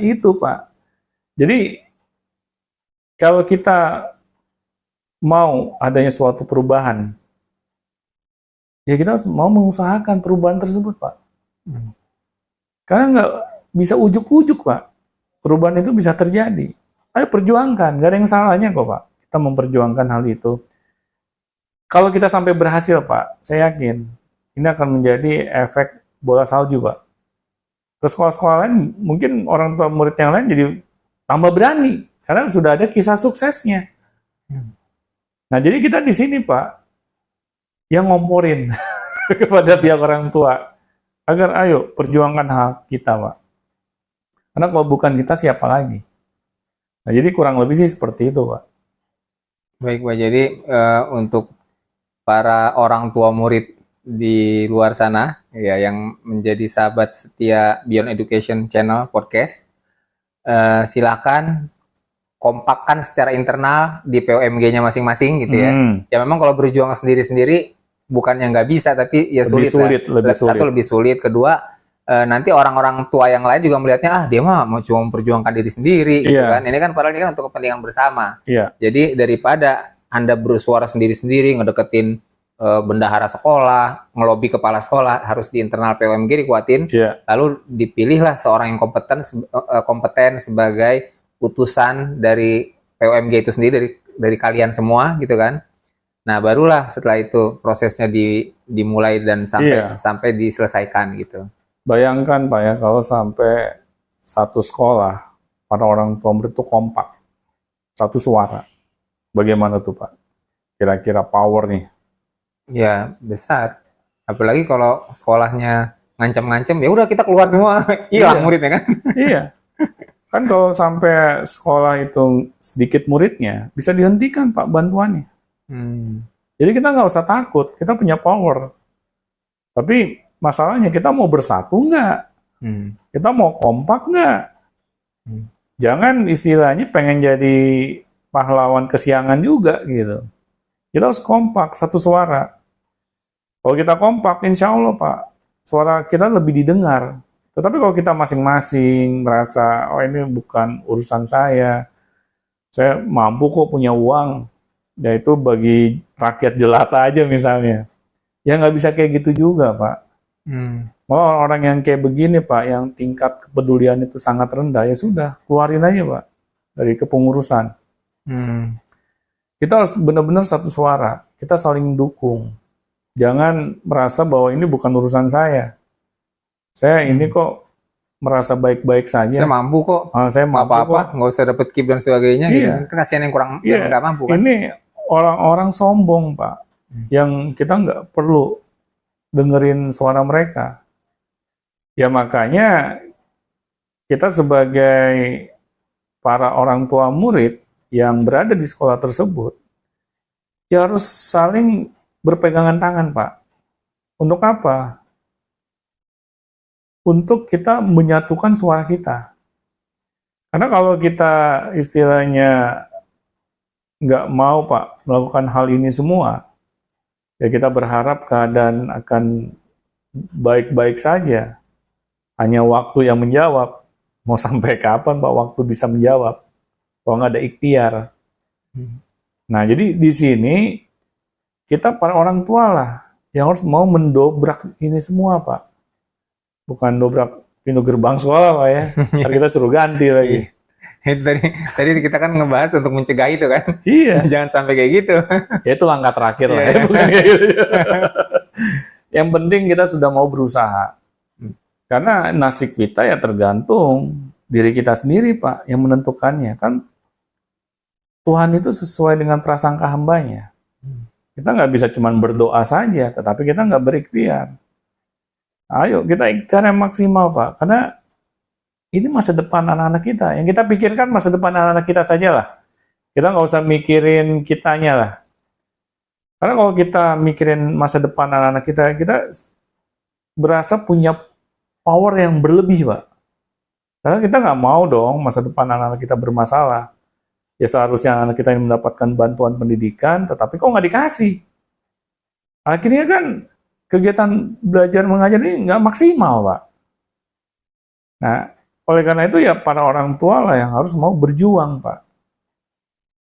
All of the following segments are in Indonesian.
itu Pak. Jadi kalau kita mau adanya suatu perubahan, ya kita harus mau mengusahakan perubahan tersebut Pak. Karena nggak bisa ujuk-ujuk Pak. Perubahan itu bisa terjadi. Ayo perjuangkan, nggak ada yang salahnya kok Pak. Kita memperjuangkan hal itu. Kalau kita sampai berhasil Pak, saya yakin ini akan menjadi efek bola salju Pak. Ke sekolah-sekolah lain, mungkin orang tua murid yang lain jadi tambah berani. Karena sudah ada kisah suksesnya. Nah jadi kita di sini Pak, yang ngomporin kepada pihak orang tua. Agar ayo perjuangkan hak kita Pak. Karena kalau bukan kita siapa lagi? Nah jadi kurang lebih sih seperti itu Pak. Baik Pak, jadi untuk para orang tua murid di luar sana ya yang menjadi sahabat setia Beyond Education Channel Podcast, silakan kompakkan secara internal di POMG-nya masing-masing gitu ya. Ya memang kalau berjuang sendiri-sendiri bukannya nggak bisa, tapi ya lebih sulit. Satu lebih sulit, kedua nanti orang-orang tua yang lain juga melihatnya dia mah mau cuma memperjuangkan diri sendiri gitu kan. Ini kan padahal ini kan untuk kepentingan bersama. Jadi daripada Anda bersuara sendiri-sendiri ngedeketin bendahara sekolah, ngelobi kepala sekolah, harus di internal POMG dikuatin, lalu dipilihlah seorang yang kompeten sebagai utusan dari POMG itu sendiri, dari kalian semua gitu kan. Nah barulah setelah itu prosesnya dimulai dan sampai diselesaikan gitu. Bayangkan Pak ya, kalau sampai satu sekolah para orang tua murid itu kompak, satu suara, bagaimana tuh Pak? Kira-kira power nih? Ya besar. Apalagi kalau sekolahnya ngancam-ngancam, ya udah kita keluar semua, hilang muridnya kan? Iya. Kan kalau sampai sekolah itu sedikit muridnya, bisa dihentikan Pak bantuannya. Jadi kita nggak usah takut, kita punya power. Tapi masalahnya kita mau bersatu nggak? Kita mau kompak nggak? Jangan istilahnya pengen jadi pahlawan kesiangan juga gitu. Kita harus kompak, satu suara. Kalau kita kompak, insya Allah Pak, suara kita lebih didengar. Tetapi kalau kita masing-masing merasa, oh ini bukan urusan saya mampu kok punya uang, ya itu bagi rakyat jelata aja misalnya. Ya nggak bisa kayak gitu juga Pak. Orang yang kayak begini Pak, yang tingkat kepedulian itu sangat rendah, ya sudah, keluarin aja Pak dari kepengurusan. Kita harus benar-benar satu suara, kita saling dukung. Jangan merasa bahwa ini bukan urusan saya. Saya ini kok merasa baik-baik saja. Saya mampu kok. Saya mampu apa-apa, nggak usah dapat KIP dan sebagainya. Gitu. Kasihan yang kurang, yang nggak mampu. Kan? Ini orang-orang sombong Pak, yang kita nggak perlu dengerin suara mereka. Ya makanya kita sebagai para orang tua murid yang berada di sekolah tersebut, ya harus saling berpegangan tangan Pak. Untuk apa? Untuk kita menyatukan suara kita. Karena kalau kita istilahnya nggak mau Pak melakukan hal ini semua, ya kita berharap keadaan akan baik-baik saja. Hanya waktu yang menjawab. Mau sampai kapan Pak waktu bisa menjawab? Kalau nggak ada ikhtiar. Nah jadi di sini kita para orang tua lah yang harus mau mendobrak ini semua Pak. Bukan dobrak pintu gerbang sekolah Pak ya. Ntar kita suruh ganti lagi. Itu tadi kita kan ngebahas untuk mencegah itu kan. Iya. Jangan sampai kayak gitu. Ya itu langkah terakhir lah ya. Bukan kayak gitu. Yang penting kita sudah mau berusaha. Karena nasib kita ya tergantung diri kita sendiri Pak yang menentukannya. Kan Tuhan itu sesuai dengan prasangka hambanya. Kita nggak bisa cuma berdoa saja, tetapi kita nggak berikhtiar. Ayo kita ikhtiar yang maksimal Pak, karena ini masa depan anak-anak kita. Yang kita pikirkan masa depan anak-anak kita saja lah. Kita nggak usah mikirin kitanya lah. Karena kalau kita mikirin masa depan anak-anak kita berasa punya power yang berlebih Pak. Karena kita nggak mau dong masa depan anak-anak kita bermasalah. Ya seharusnya anak kita yang mendapatkan bantuan pendidikan, tetapi kok nggak dikasih. Akhirnya kan kegiatan belajar mengajar ini nggak maksimal, Pak. Nah, oleh karena itu ya para orang tua lah yang harus mau berjuang, Pak.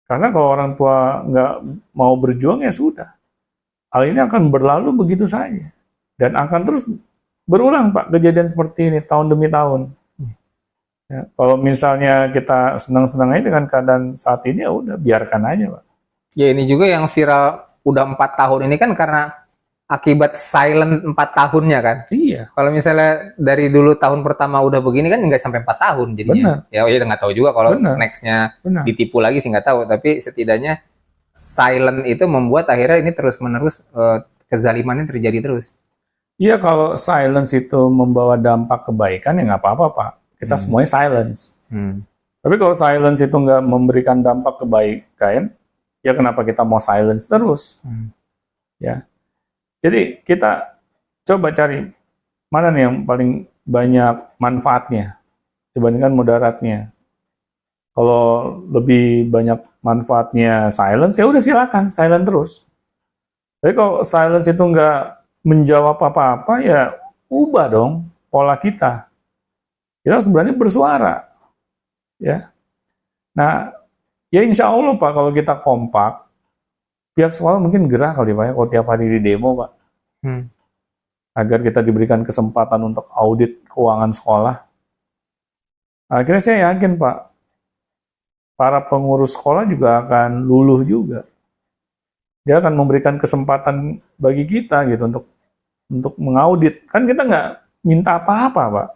Karena kalau orang tua nggak mau berjuang ya sudah. Hal ini akan berlalu begitu saja. Dan akan terus berulang, Pak, kejadian seperti ini tahun demi tahun. Ya, kalau misalnya kita senang-senang aja dengan keadaan saat ini, ya udah biarkan aja, Pak. Ya ini juga yang viral udah 4 tahun ini kan karena akibat silent 4 tahunnya kan. Iya. Kalau misalnya dari dulu tahun pertama udah begini kan nggak sampai 4 tahun jadinya. Benar. Ya nggak tahu juga kalau Benar. nextnya Benar. ditipu lagi sih nggak tahu. Tapi setidaknya silent itu membuat akhirnya ini terus-menerus kezalimannya terjadi terus. Iya, kalau silence itu membawa dampak kebaikan ya nggak apa-apa, Pak. Kita semuanya silence. Tapi kalau silence itu nggak memberikan dampak kebaikan, ya kenapa kita mau silence terus? Ya. Jadi kita coba cari mana nih yang paling banyak manfaatnya dibandingkan mudaratnya. Kalau lebih banyak manfaatnya silence, ya udah silakan silent terus. Tapi kalau silence itu nggak menjawab apa-apa, ya ubah dong pola kita. Kita harus berani bersuara, ya. Nah, ya insya Allah, Pak, kalau kita kompak, pihak sekolah mungkin gerah kali, Pak, ya, kalau tiap hari di demo, Pak. Agar kita diberikan kesempatan untuk audit keuangan sekolah. Akhirnya saya yakin, Pak, para pengurus sekolah juga akan luluh juga. Dia akan memberikan kesempatan bagi kita gitu untuk mengaudit. Kan kita nggak minta apa-apa, Pak.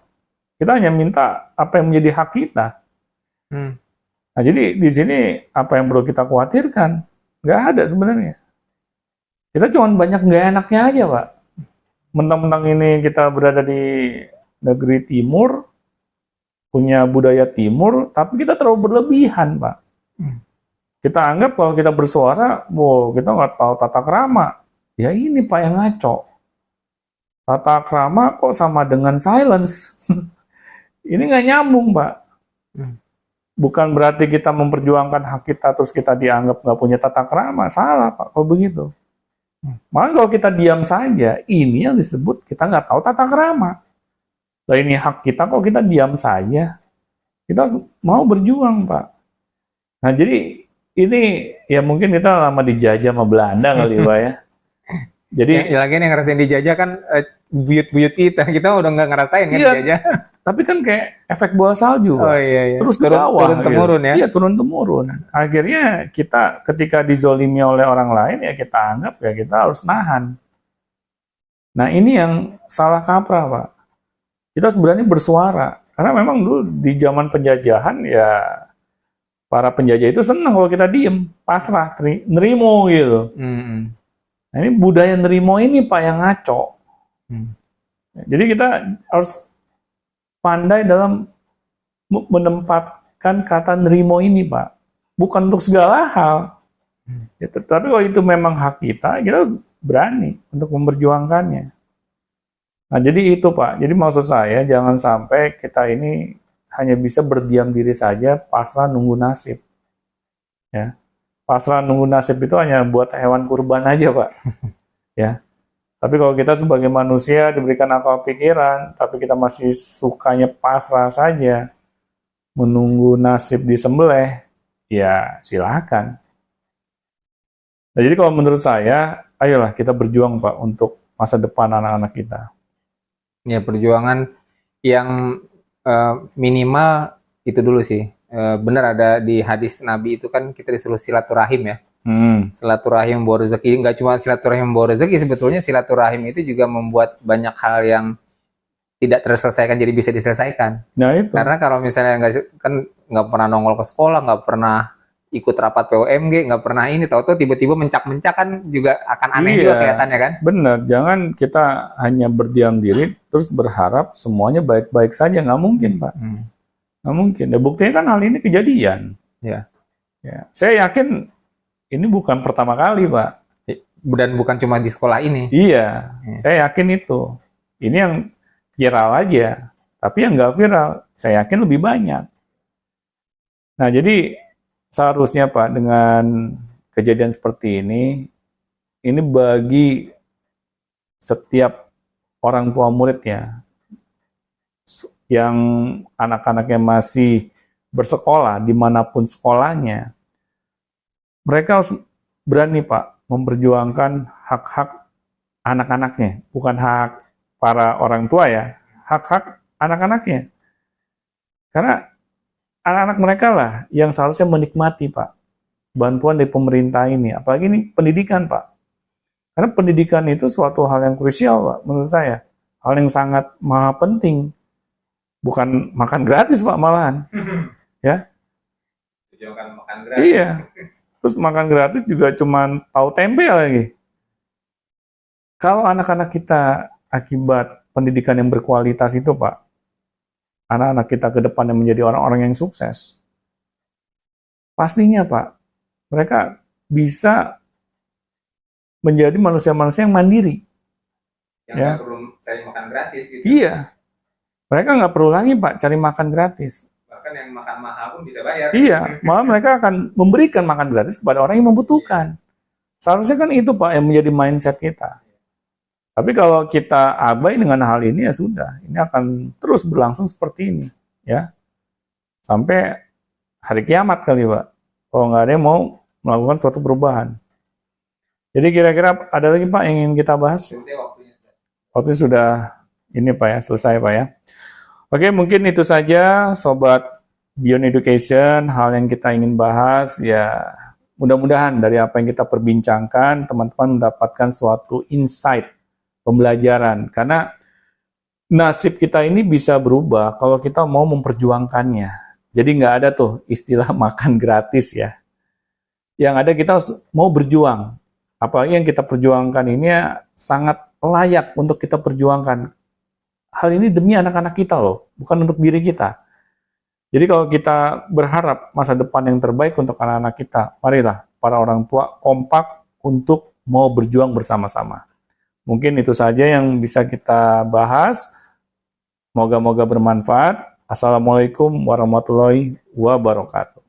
Kita hanya minta apa yang menjadi hak kita. Nah, jadi di sini apa yang perlu kita khawatirkan? Nggak ada sebenarnya. Kita cuma banyak nggak enaknya aja, Pak. Mentang-mentang ini kita berada di negeri timur, punya budaya timur, tapi kita terlalu berlebihan, Pak. Kita anggap kalau kita bersuara, wow, kita nggak tahu tata krama. Ya ini, Pak, yang ngaco. Tata krama kok sama dengan silence? Ini nggak nyambung, Pak. Bukan berarti kita memperjuangkan hak kita terus kita dianggap nggak punya tata krama. Salah, Pak, kalau begitu. Malah kalau kita diam saja, ini yang disebut kita nggak tahu tata krama. Lah ini hak kita kok kita diam saja. Kita mau berjuang, Pak. Nah, jadi ini ya mungkin kita lama dijajah sama Belanda kali, Pak, ya. Jadi ya, lagi yang ngerasain dijajah kan buyut-buyut kita udah nggak ngerasain kan dijajah. Tapi kan kayak efek bola salju, Pak. Oh iya. Terus ke bawah, turun temurun gitu. ya. Iya, turun temurun. Akhirnya kita ketika dizolimi oleh orang lain ya kita anggap ya kita harus nahan. Nah, ini yang salah kaprah, Pak. Kita harus berani bersuara. Karena memang dulu di zaman penjajahan ya para penjajah itu senang kalau kita diem, pasrah, nerimo gitu. Nah, ini budaya nerimo ini, Pak, yang ngaco. Jadi kita harus pandai dalam menempatkan kata nerimo ini, Pak. Bukan untuk segala hal. Ya, tapi kalau itu memang hak kita harus berani untuk memperjuangkannya. Nah, jadi itu, Pak. Jadi maksud saya jangan sampai kita ini hanya bisa berdiam diri saja, pasrah nunggu nasib. Ya. Pasrah nunggu nasib itu hanya buat hewan kurban aja, Pak. Ya. Tapi kalau kita sebagai manusia diberikan akal pikiran, tapi kita masih sukanya pasrah saja, menunggu nasib disembelih, ya silakan. Nah, jadi kalau menurut saya, ayolah kita berjuang, Pak, untuk masa depan anak-anak kita. Ya, perjuangan yang minimal itu dulu sih. Benar ada di hadis Nabi itu kan kita disuruh silaturahim ya. Silaturahim membawa rezeki, nggak cuma silaturahim membawa rezeki, sebetulnya silaturahim itu juga membuat banyak hal yang tidak terselesaikan jadi bisa diselesaikan. Nah itu. Karena kalau misalnya nggak pernah nongol ke sekolah, nggak pernah ikut rapat POMG, nggak pernah ini, tahu-tahu tiba-tiba mencak-mencak kan juga akan aneh juga kelihatannya kan. Bener, jangan kita hanya berdiam diri terus berharap semuanya baik-baik saja, nggak mungkin, Pak. Nggak mungkin. Ya, buktinya kan hal ini kejadian. Ya. Saya yakin ini bukan pertama kali, Pak. Dan bukan cuma di sekolah ini. Iya, saya yakin itu. Ini yang viral aja. Tapi yang nggak viral, saya yakin lebih banyak. Nah, jadi seharusnya, Pak, dengan kejadian seperti ini bagi setiap orang tua muridnya, yang anak-anaknya masih bersekolah, dimanapun sekolahnya, mereka harus berani Pak, memperjuangkan hak-hak anak-anaknya, bukan hak para orang tua ya, hak-hak anak-anaknya. Karena anak-anak mereka lah yang seharusnya menikmati Pak, bantuan dari pemerintah ini, apalagi ini pendidikan Pak. Karena pendidikan itu suatu hal yang krusial Pak, menurut saya. Hal yang sangat maha penting. Bukan makan gratis Pak malahan. Ya. Tujuan makan gratis. Iya. Terus makan gratis juga cuman tahu tempe lagi. Kalau anak-anak kita akibat pendidikan yang berkualitas itu Pak, anak-anak kita ke depannya menjadi orang-orang yang sukses, pastinya Pak, mereka bisa menjadi manusia-manusia yang mandiri. Yang nggak perlu cari makan gratis gitu. Iya. Mereka nggak perlu lagi Pak cari makan gratis. Bahkan yang makan mahal pun bisa bayar. Iya, malah mereka akan memberikan makan gratis kepada orang yang membutuhkan. Seharusnya kan itu Pak yang menjadi mindset kita. Tapi kalau kita abai dengan hal ini ya sudah, ini akan terus berlangsung seperti ini, ya, sampai hari kiamat kali Pak. Kalau nggak ada yang mau melakukan suatu perubahan. Jadi kira-kira ada lagi Pak yang ingin kita bahas? Waktunya sudah ini Pak ya, selesai Pak ya. Oke, mungkin itu saja Sobat Beyond Education, hal yang kita ingin bahas ya. Mudah-mudahan dari apa yang kita perbincangkan, teman-teman mendapatkan suatu insight, pembelajaran. Karena nasib kita ini bisa berubah kalau kita mau memperjuangkannya. Jadi nggak ada tuh istilah makan gratis ya. Yang ada kita mau berjuang. Apalagi yang kita perjuangkan ini ya sangat layak untuk kita perjuangkan. Hal ini demi anak-anak kita loh, bukan untuk diri kita. Jadi kalau kita berharap masa depan yang terbaik untuk anak-anak kita, marilah para orang tua kompak untuk mau berjuang bersama-sama. Mungkin itu saja yang bisa kita bahas. Moga-moga bermanfaat. Assalamualaikum warahmatullahi wabarakatuh.